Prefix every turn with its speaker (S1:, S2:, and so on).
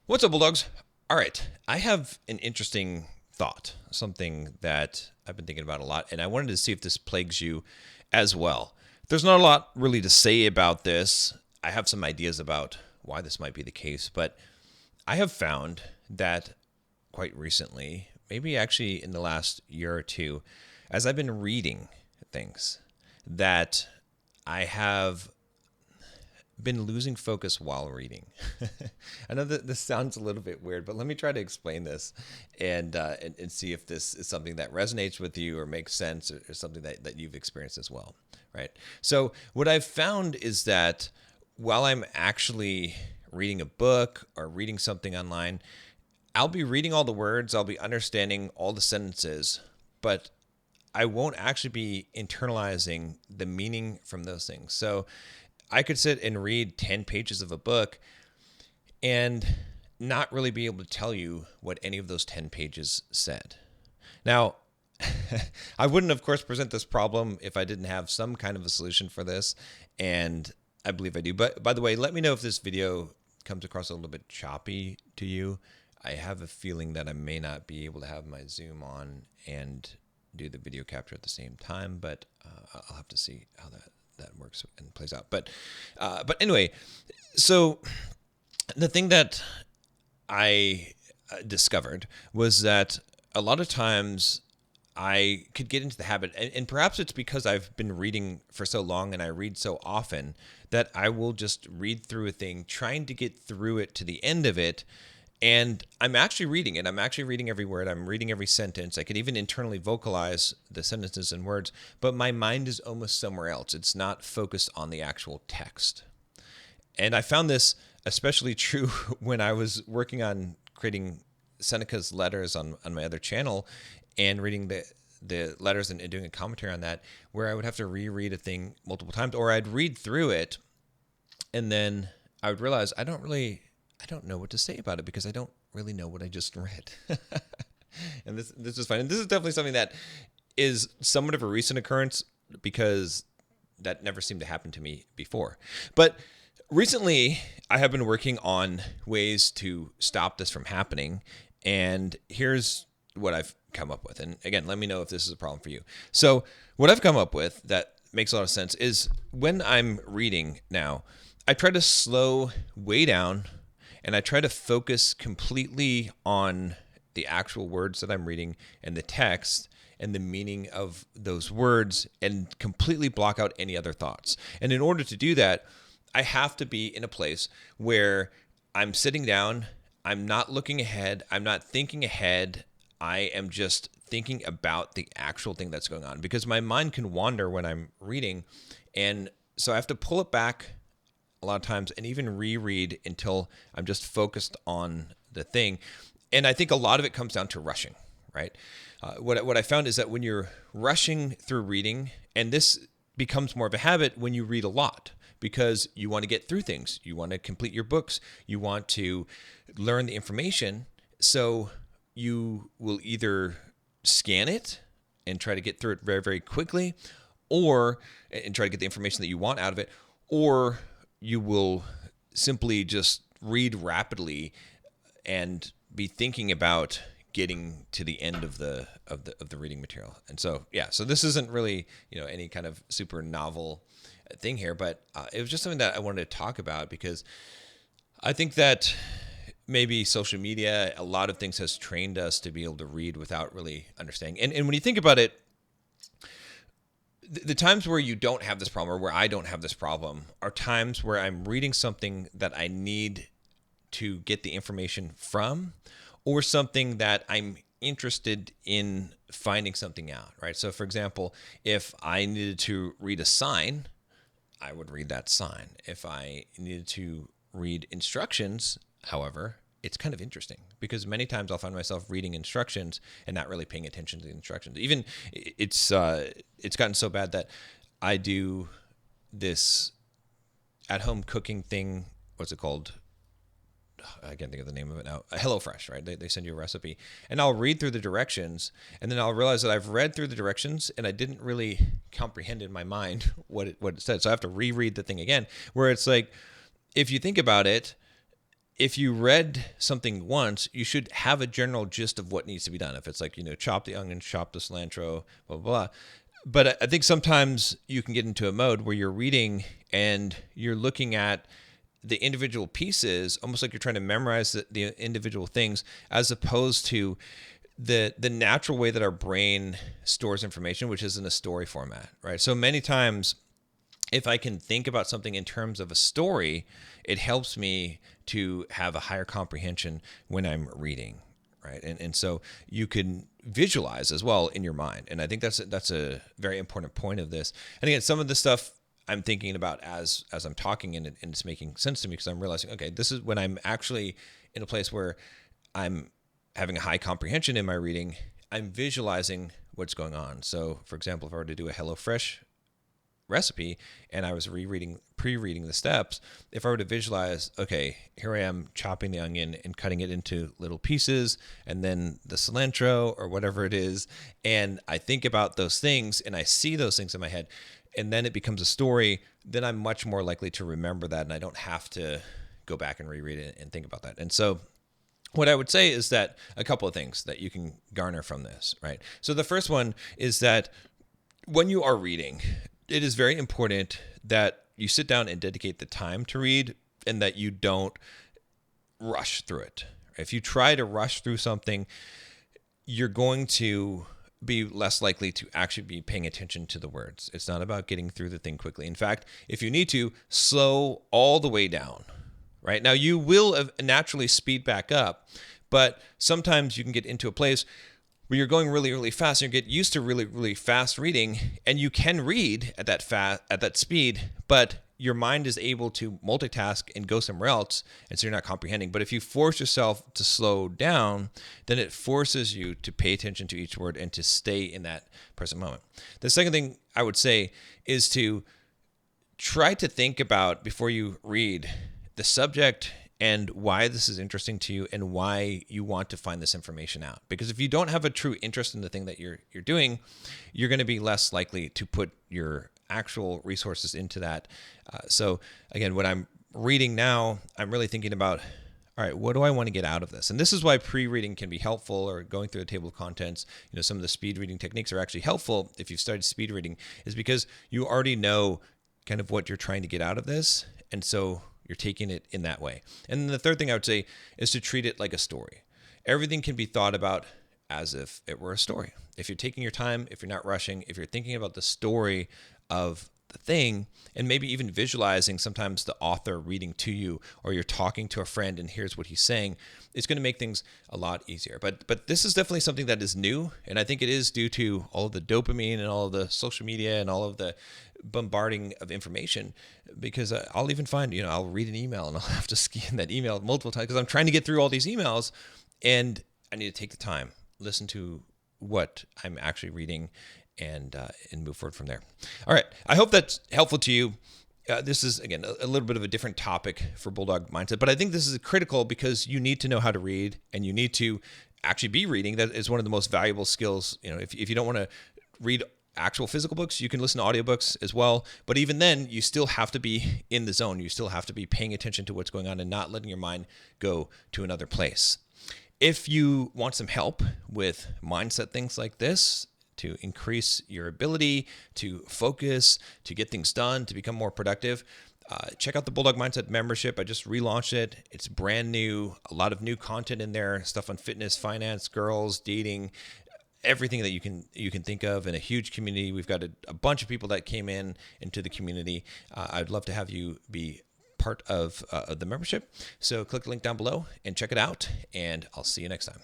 S1: What's up, Bulldogs? All right, I have an interesting thought, something that I've been thinking about a lot, and I wanted to see if this plagues you as well. There's not a lot really to say about this. I have some ideas about why this might be the case, but I have found that quite recently, maybe actually in the last year or two, as I've been reading things, that I have been losing focus while reading. I know that this sounds a little bit weird, but let me try to explain this and see if this is something that resonates with you or makes sense or something that you've experienced as well, right? So what I've found is that while I'm actually reading a book or reading something online, I'll be reading all the words, I'll be understanding all the sentences, but I won't actually be internalizing the meaning from those things. So I could sit and read 10 pages of a book and not really be able to tell you what any of those 10 pages said. Now, I wouldn't, of course, present this problem if I didn't have some kind of a solution for this, and I believe I do. But by the way, let me know if this video comes across a little bit choppy to you. I have a feeling that I may not be able to have my Zoom on and do the video capture at the same time, but I'll have to see how that works and plays out. But anyway, so the thing that I discovered was that a lot of times I could get into the habit, and perhaps it's because I've been reading for so long and I read so often that I will just read through a thing, trying to get through it to the end of it. And I'm actually reading it. I'm actually reading every word. I'm reading every sentence. I could even internally vocalize the sentences and words, but my mind is almost somewhere else. It's not focused on the actual text. And I found this especially true when I was working on creating Seneca's letters on my other channel and reading the letters and doing a commentary on that, where I would have to reread a thing multiple times, or I'd read through it and then I would realize I don't know what to say about it because I don't really know what I just read. And this is fine. And this is definitely something that is somewhat of a recent occurrence because that never seemed to happen to me before. But recently, I have been working on ways to stop this from happening. And here's what I've come up with. And again, let me know if this is a problem for you. So what I've come up with that makes a lot of sense is when I'm reading now, I try to slow way down and I try to focus completely on the actual words that I'm reading and the text and the meaning of those words and completely block out any other thoughts. And in order to do that, I have to be in a place where I'm sitting down, I'm not looking ahead, I'm not thinking ahead, I am just thinking about the actual thing that's going on because my mind can wander when I'm reading. And so I have to pull it back a lot of times and even reread until I'm just focused on the thing. And I think a lot of it comes down to rushing, right? What I found is that when you're rushing through reading, and this becomes more of a habit when you read a lot because you want to get through things. You want to complete your books. You want to learn the information. So you will either scan it and try to get through it very, very quickly and try to get the information that you want out of it, or you will simply just read rapidly and be thinking about getting to the end of the reading material. And so so this isn't really any kind of super novel thing here, but it was just something that I wanted to talk about because I think that maybe social media, a lot of things has trained us to be able to read without really understanding. And when you think about it, the times where you don't have this problem or where I don't have this problem are times where I'm reading something that I need to get the information from or something that I'm interested in finding something out, right? So for example, if I needed to read a sign, I would read that sign. If I needed to read instructions, however, it's kind of interesting because many times I'll find myself reading instructions and not really paying attention to the instructions. Even it's gotten so bad that I do this at-home cooking thing. What's it called? I can't think of the name of it now. HelloFresh, right? They send you a recipe, and I'll read through the directions, and then I'll realize that I've read through the directions, and I didn't really comprehend in my mind what it said. So I have to reread the thing again. Where it's like, if you think about it, if you read something once, you should have a general gist of what needs to be done. If it's like, chop the onion, chop the cilantro, blah, blah, blah. But I think sometimes you can get into a mode where you're reading and you're looking at the individual pieces, almost like you're trying to memorize the individual things, as opposed to the natural way that our brain stores information, which is in a story format, right? So many times, if I can think about something in terms of a story, it helps me to have a higher comprehension when I'm reading, right? And so you can visualize as well in your mind. And I think that's a very important point of this. And again, some of the stuff I'm thinking about as I'm talking, and it's making sense to me, because I'm realizing, okay, this is when I'm actually in a place where I'm having a high comprehension in my reading, I'm visualizing what's going on. So for example, if I were to do a HelloFresh recipe and I was pre-reading the steps, if I were to visualize, okay, here I am chopping the onion and cutting it into little pieces, and then the cilantro or whatever it is, and I think about those things and I see those things in my head, and then it becomes a story, then I'm much more likely to remember that, and I don't have to go back and reread it and think about that. And so what I would say is that a couple of things that you can garner from this, right? So the first one is that when you are reading, it is very important that you sit down and dedicate the time to read, and that you don't rush through it. If you try to rush through something, you're going to be less likely to actually be paying attention to the words. It's not about getting through the thing quickly. In fact, if you need to, slow all the way down, right? Now, you will naturally speed back up, but sometimes you can get into a place where you're going really, really fast, and you get used to really, really fast reading, and you can read at that speed, but your mind is able to multitask and go somewhere else, and so you're not comprehending. But if you force yourself to slow down, then it forces you to pay attention to each word and to stay in that present moment. The second thing I would say is to try to think about, before you read, the subject and why this is interesting to you and why you want to find this information out. Because if you don't have a true interest in the thing that you're doing, you're going to be less likely to put your actual resources into that. So again, when I'm reading now, I'm really thinking about, all right, what do I want to get out of this? And this is why pre-reading can be helpful, or going through a table of contents. Some of the speed reading techniques are actually helpful if you've started speed reading, is because you already know kind of what you're trying to get out of this. And so you're taking it in that way. And then the third thing I would say is to treat it like a story. Everything can be thought about as if it were a story. If you're taking your time, if you're not rushing, if you're thinking about the story of the thing, and maybe even visualizing sometimes the author reading to you, or you're talking to a friend and here's what he's saying, it's going to make things a lot easier. But this is definitely something that is new, and I think it is due to all of the dopamine and all of the social media and all of the bombarding of information. Because I'll even find, I'll read an email and I'll have to scan that email multiple times because I'm trying to get through all these emails, and I need to take the time, listen to what I'm actually reading, and move forward from there. All right. I hope that's helpful to you. This is, again, a little bit of a different topic for Bulldog Mindset, but I think this is critical because you need to know how to read, and you need to actually be reading. That is one of the most valuable skills. If you don't want to read actual physical books, you can listen to audiobooks as well. But even then, you still have to be in the zone. You still have to be paying attention to what's going on and not letting your mind go to another place. If you want some help with mindset things like this, to increase your ability to focus, to get things done, to become more productive, check out the Bulldog Mindset membership. I just relaunched it. It's brand new, a lot of new content in there, stuff on fitness, finance, girls, dating, everything that you can think of, in a huge community. We've got a bunch of people that came into the community. I'd love to have you be part of the membership. So click the link down below and check it out, and I'll see you next time.